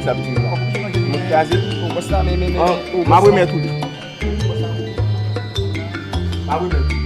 ça veut dire. Mon casier, on va ça, mais. Ma oui, mais tout. Ma oui, mais tout.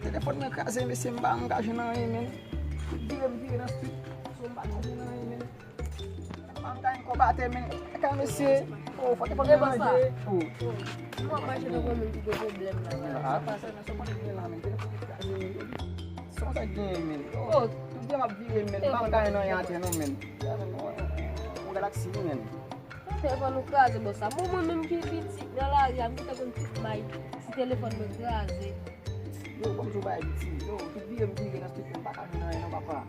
Telepon nga kasi may simbang kasi na ngayon, men. Bigyan na street. Sumbat kasi na ngayon, men. Pangkain ko ba ate, men. Kami si... Oh, pati pag iba na di. Oh. Mo ba siya nang may problem na. Sa pasa na sa pagiging namin. Telepon kasi. So sa game, men. Oh, hindi mabigyan, men. Pangkain na yan ate, no, men. Ang galaxy, men. Telepon kaze bosa. Mo même kibiti. Dala ya mita kon tip mai. Si telepon mo kaze. Yo, comme tu vas ici. Yo, tu viens me dire que tu pas quand on est papa.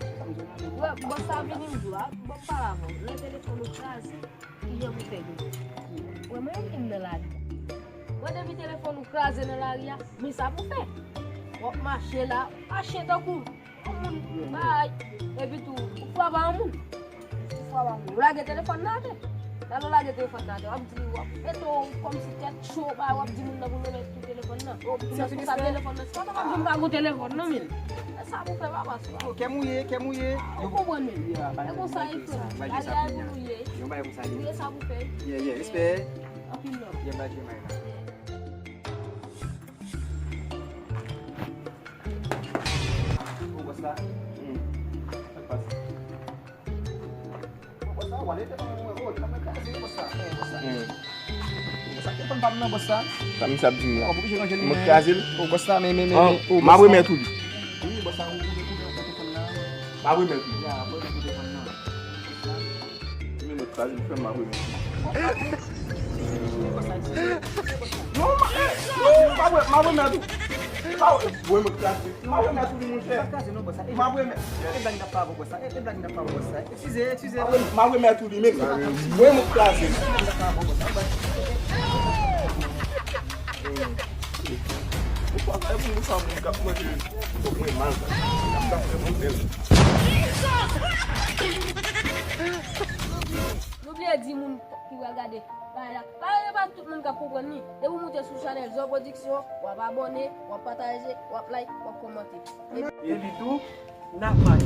Wa bosa vini mjua. Bo para mo. Le telepon kaze. Iyo mtego. Wa mai inda la. Wa de telepon kaze na la ya. Mi sa mo fe. Wa marché là. Marché ta ku. Bye. E bitu. Fa ba mu. Fa ba mu. La telepon na te. Lalu lagi telepon nade abdi wap eto comme si tet show ba wap dimun na buno tu telepon na na sa telepon na sa ta jumba go telepon na min sa bu fe baba so Quer mulher. ko bon min e ko sa ifo ala mulher Yo vai usar mulher sa bu fe Yeah, espera. apilo Ya vai que mais. Vou gostar. Wallet apa mau kami kasi basta. Sa telepon pa na basta. Ça me ça veut dire. Ako buki siya ng Mon casier. Oh, basta may. Ma oui, mais tout. Basta ang telepon na. Ma oui, mais tout. Ya, ako na telepon na. Mon casier, je fais ma oui, mais tout. No, ma oui, mais tout. Oui, mon casier. Ma oui, mais tout, mon cher. Kasi no basta. Ma oui, mais. Blank na pa basta. Blank na pa basta. Excuse. Ma oui, mais tout, mec. Oui, mon casier. Pourquoi vous ça mon cap moi je mal. n'oublie di moun ki regarder pas tout moun ka comprendre ni et vous monter sur channel Zo Production ou abonner ou partager ou like ou commenter Et du tout, n'a pas